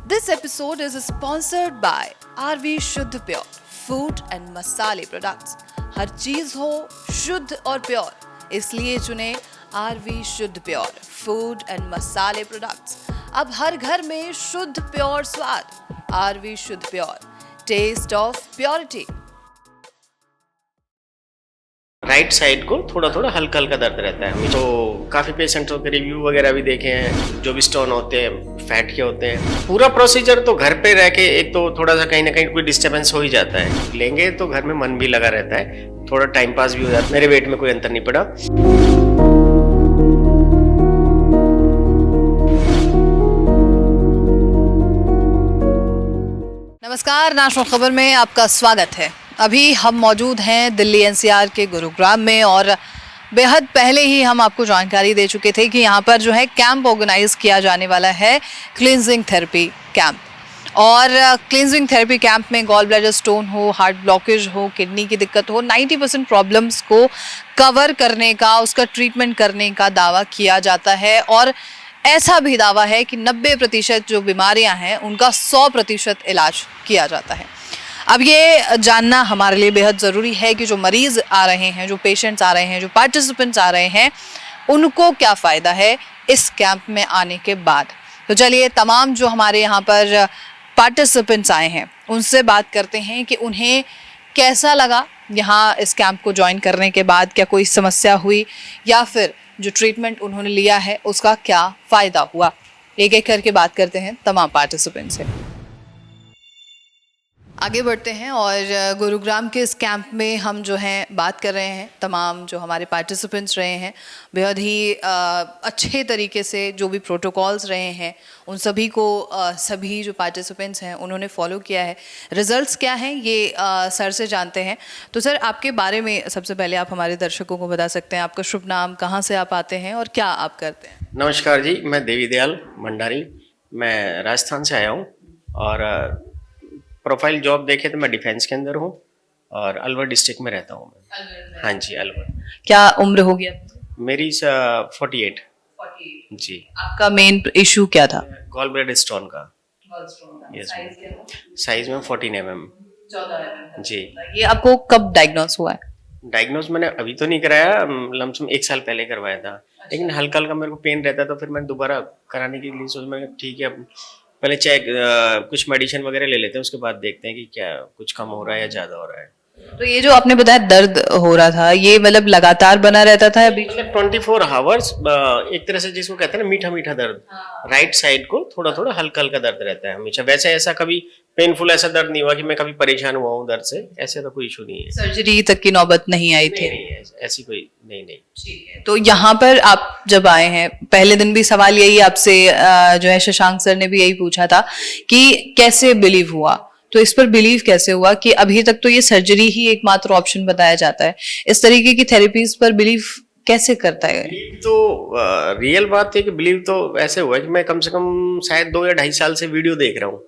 This episode is sponsored by RV Shuddh pure food and मसाले products. हर चीज हो शुद्ध और प्योर, इसलिए चुने RV Shuddh pure food and मसाले प्रोडक्ट्स। अब हर घर में शुद्ध प्योर स्वाद। RV Shuddh pure, taste of purity. Right side को थोड़ा थोड़ा हल्का हल्का दर्द रहता है। तो काफ़ी पेशेंट्स के रिव्यू वगैरह भी देखे हैं, जो भी स्टोन होते हैं फैट के होते हैं। पूरा प्रोसीजर तो घर पे रह के एक तो थोड़ा सा कहीं ना कहीं कोई डिस्टर्बेंस हो ही जाता है। लेंगे तो घर में मन भी लगा रहता है, थोड़ा टाइम पास भी हो जाता है। मेरे वेट में कोई अंतर नहीं पड़ा। नमस्कार, नेशनल खबर में आपका स्वागत है। अभी हम मौजूद हैं दिल्ली NCR के गुरुग्राम में और बेहद पहले ही हम आपको जानकारी दे चुके थे कि यहाँ पर जो है कैंप ऑर्गेनाइज किया जाने वाला है, क्लींजिंग थेरेपी कैंप। और क्लींजिंग थेरेपी कैंप में गॉल ब्लैडर स्टोन हो, हार्ट ब्लॉकेज हो, किडनी की दिक्कत हो, 90% प्रॉब्लम्स को कवर करने का, उसका ट्रीटमेंट करने का दावा किया जाता है। और ऐसा भी दावा है कि 90% जो बीमारियां हैं उनका 100% इलाज किया जाता है। अब ये जानना हमारे लिए बेहद ज़रूरी है कि जो मरीज़ आ रहे हैं, जो पेशेंट्स आ रहे हैं, जो पार्टिसिपेंट्स आ रहे हैं, उनको क्या फ़ायदा है इस कैंप में आने के बाद। तो चलिए तमाम जो हमारे यहाँ पर पार्टिसिपेंट्स आए हैं उनसे बात करते हैं कि उन्हें कैसा लगा यहाँ इस कैंप को ज्वाइन करने के बाद। क्या कोई समस्या हुई या फिर जो ट्रीटमेंट उन्होंने लिया है उसका क्या फ़ायदा हुआ। एक एक करके बात करते हैं तमाम पार्टिसिपेंट से। आगे बढ़ते हैं और गुरुग्राम के इस कैंप में हम जो हैं बात कर रहे हैं तमाम जो हमारे पार्टिसिपेंट्स रहे हैं। बेहद ही अच्छे तरीके से जो भी प्रोटोकॉल्स रहे हैं उन सभी को सभी जो पार्टिसिपेंट्स हैं उन्होंने फॉलो किया है। रिजल्ट्स क्या हैं ये सर से जानते हैं। तो सर, आपके बारे में सबसे पहले आप हमारे दर्शकों को बता सकते हैं, आपका शुभ नाम, कहाँ से आप आते हैं और क्या आप करते हैं? नमस्कार जी, मैं देवी दयाल भंडारी, मैं राजस्थान से आया हूँ और प्रोफाइल जॉब देखे तो मैं डिफेंस के अंदर हूँ और अलवर डिस्ट्रिक्ट में रहता हूँ मैं। हाँ जी, अलवर। क्या उम्र हो गया मेरी 48 जी। आपका मेन इशू क्या था? गॉल ब्लैडर स्टोन का। यस, साइज में 14 mm जी। ये आपको कब डायग्नोस हुआ है? डायग्नोस मैंने अभी तो नहीं कराया, लमसम 1 साल पहले करवाया था। लेकिन हल्का हल्का मेरे को पेन रहता तो फिर मैंने दोबारा कराने के लिए सोचा। मैं ठीक है, पहले चेक कुछ मेडिसिन वगैरह ले लेते हैं, उसके बाद देखते हैं कि क्या कुछ कम हो रहा है या ज़्यादा हो रहा है। तो ये जो आपने बताया दर्द हो रहा था, ये मतलब लगातार बना रहता था या बीच में? 24 आवर्स एक तरह से जिसको कहते हैं ना मीठा मीठा दर्द। राइट साइड को थोड़ा थोड़ा हल्का हल्का दर्द रहता है हमेशा। वैसे ऐसा कभी पेनफुल ऐसा दर्द नहीं हुआ कि मैं कभी परेशान हुआ हूँ दर्द से, ऐसे तो कोई इशू नहीं है। सर्जरी तक की नौबत नहीं आई थी? नहीं, ऐसी कोई नहीं। ठीक है। तो यहाँ पर आप जब आए हैं, पहले दिन भी सवाल यही आपसे जो है शशांक सर ने भी यही पूछा था कि कैसे बिलीव हुआ। तो इस पर बिलीव कैसे हुआ कि अभी तक तो ये सर्जरी ही एकमात्र ऑप्शन बताया जाता है, इस तरीके की थेरेपीज पर बिलीव कैसे करता है? बिलीव तो रियल बात है कि बिलीव तो ऐसे हुआ कि मैं कम से कम शायद 2 या 2.5 साल से वीडियो देख रहा हूँ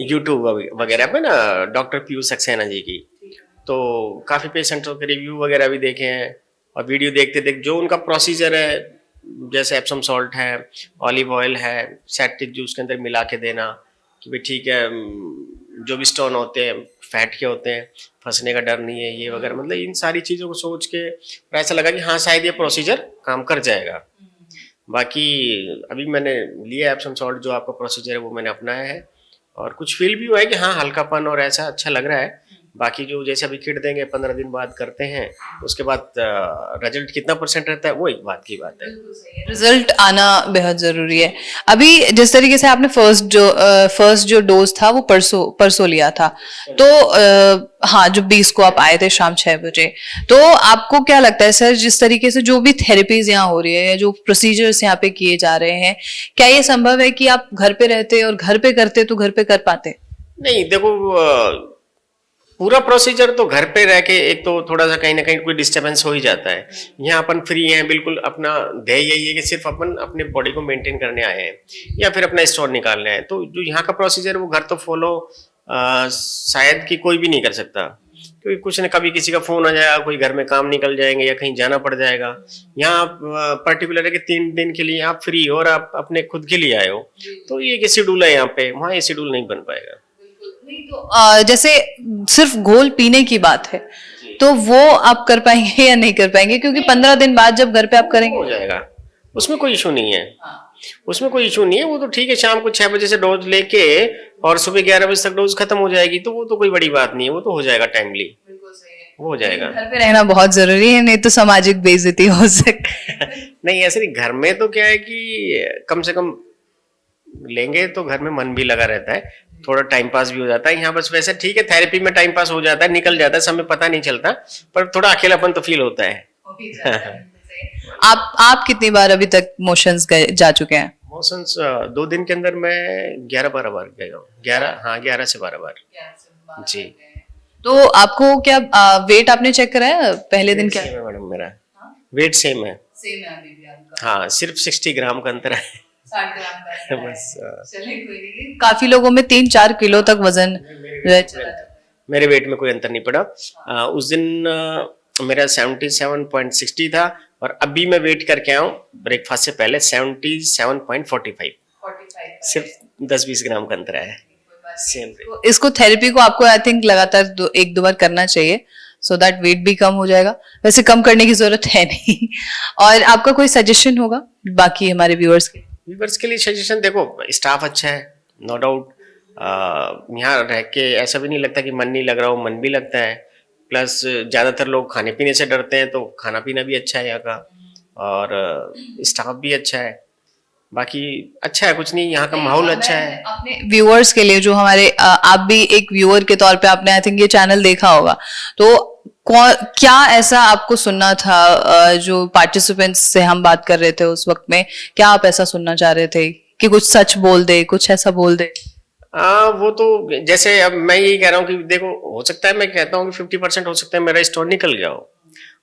यूट्यूब वगैरह पे ना, डॉक्टर पीयूष सक्सेना जी की। तो काफ़ी पेशेंट्स के रिव्यू वगैरह भी देखे हैं और वीडियो देखते देखते जो उनका प्रोसीजर है, जैसे एप्सम सॉल्ट है, ऑलिव ऑयल है, सेप्टिक जूस के अंदर मिला के देना कि भाई ठीक है, जो भी स्टोन होते हैं फैट के होते हैं, फंसने का डर नहीं है, ये वगैरह। मतलब इन सारी चीज़ों को सोच के ऐसा लगा कि हाँ शायद ये प्रोसीजर काम कर जाएगा। बाकी अभी मैंने लिया एप्सम सॉल्ट, जो आपका प्रोसीजर है वो मैंने अपनाया है और कुछ फील भी हुआ है कि हाँ हल्कापन और ऐसा अच्छा लग रहा है। बाकी जो जैसे अभी किट देंगे 15 दिन बाद करते हैं, उसके बाद रिजल्ट कितना % रहता है वो एक बात की बात है। रिजल्ट आना बेहद जरूरी है। अभी जिस तरीके से आपने फर्स्ट जो डोज था वो परसों लिया था, तो हाँ जब 20 को आप आए थे शाम 6 बजे, तो आपको क्या लगता है सर, जिस तरीके से जो भी थेरेपीज यहाँ हो रही है, जो प्रोसीजर्स यहाँ पे किए जा रहे हैं, क्या ये संभव है कि आप घर पे रहते और घर पे करते तो घर पे कर पाते? नहीं, देखो पूरा प्रोसीजर तो घर पे रह के एक तो थोड़ा सा कहीं ना कहीं कोई डिस्टर्बेंस हो ही जाता है। यहाँ अपन फ्री हैं बिल्कुल, अपना ध्येय यही है कि सिर्फ अपन अपने बॉडी को मेंटेन करने आए हैं या फिर अपना स्टोन निकालने आए। तो जो यहाँ का प्रोसीजर वो घर तो फॉलो शायद कि कोई भी नहीं कर सकता। क्योंकि कुछ न कभी किसी का फोन आ जाएगा, कोई घर में काम निकल जाएंगे या कहीं जाना पड़ जाएगा। यहाँ आप पर्टिकुलर है कि 3 दिन के लिए आप फ्री हो और आप अपने खुद के लिए आए हो, तो ये एक शेड्यूल है यहाँ पे, वहाँ ये शेड्यूल नहीं बन पाएगा। नहीं तो जैसे सिर्फ घोल पीने की बात है तो वो आप कर पाएंगे या नहीं कर पाएंगे, क्योंकि 15 दिन बाद जब घर पे आप करेंगे हो जाएगा, उसमें कोई इशू नहीं है। उसमें कोई इशू नहीं है, वो तो ठीक है, शाम को 6 बजे से डोज लेके और सुबह 11 बजे तक डोज खत्म हो जाएगी, तो वो तो कोई बड़ी बात नहीं है, वो तो हो जाएगा टाइमली, वो हो जाएगा। घर पे रहना बहुत जरूरी है, नहीं तो सामाजिक बेइज्जती हो सकती नहीं ऐसे नहीं, घर में तो क्या है कि कम से कम लेंगे तो घर में मन भी लगा रहता है, थोड़ा टाइम पास भी हो जाता है। यहाँ बस वैसे ठीक है, थेरेपी में टाइम पास हो जाता है, निकल जाता है, समय पता नहीं चलता, पर थोड़ा अकेलापन तो फील होता है। आप कितनी बार अभी तक मोशंस जा चुके हैं? मोशंस 2 दिन के अंदर मैं 11-12 बार गया हूँ। 11 से 12 बार जी। तो आपको क्या वेट आपने चेक कराया पहले दिन? क्या सेम है मैडम, मेरा वेट सेम है। हाँ, सिर्फ 60 ग्राम का अंतर है। 60 ग्राम का बस चलिए कोई नहीं। काफी लोगों में 3-4 किलो तक वजन मेरे वेट में कोई अंतर नहीं पड़ा। उस दिन मेरा 77.60 था और अभी मैं वेट करके आया हूँ ब्रेकफास्ट से पहले 77.45, सिर्फ 10-20 ग्राम का अंतर है। सेम। तो इसको थेरेपी को आपको आई थिंक लगातार 1-2 बार करना चाहिए, सो दैट वेट भी कम हो जाएगा। वैसे कम करने की जरूरत है नहीं। और आपका कोई सजेशन होगा बाकी हमारे व्यूअर्स के? व्यूअर्स के लिए सजेशन, देखो स्टाफ अच्छा है, नो डाउट। यहाँ रह के ऐसा भी नहीं लगता कि मन नहीं लग रहा हो, मन भी लगता है। प्लस ज़्यादातर लोग खाने पीने से डरते हैं, तो खाना पीना भी अच्छा है यहाँ का, और स्टाफ भी अच्छा है। बाकी अच्छा है, कुछ नहीं, यहाँ का माहौल अच्छा है। अपने व्यूअर्स के लिए जो हमारे आप भी एक व्यूअर के तौर पे आपने आई थिंक ये चैनल देखा होगा, तो क्या ऐसा आपको सुनना था जो पार्टिसिपेंट्स से हम बात कर रहे थे उस वक्त में, क्या आप ऐसा सुनना चाह रहे थे कि कुछ सच बोल दे, कुछ ऐसा बोल दे? वो तो जैसे अब मैं यही कह रहा हूँ कि देखो, हो सकता है, मैं कहता हूँ कि 50% हो सकता है मेरा स्टोर निकल गया हो,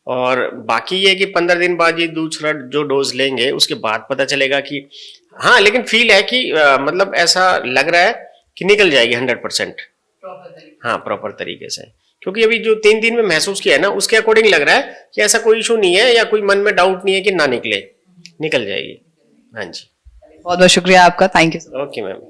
और बाकी ये कि 15 दिन बाद ये दूसरा जो डोज लेंगे उसके बाद पता चलेगा कि हाँ, लेकिन फील है कि मतलब ऐसा लग रहा है कि निकल जाएगी 100%। हाँ, प्रॉपर तरीके से, क्योंकि अभी जो 3 दिन में महसूस किया है ना, उसके अकॉर्डिंग लग रहा है कि ऐसा कोई इशू नहीं है या कोई मन में डाउट नहीं है कि ना निकले, निकल जाएगी। हाँ जी, बहुत बहुत शुक्रिया आपका, थैंक यू। Okay ma'am.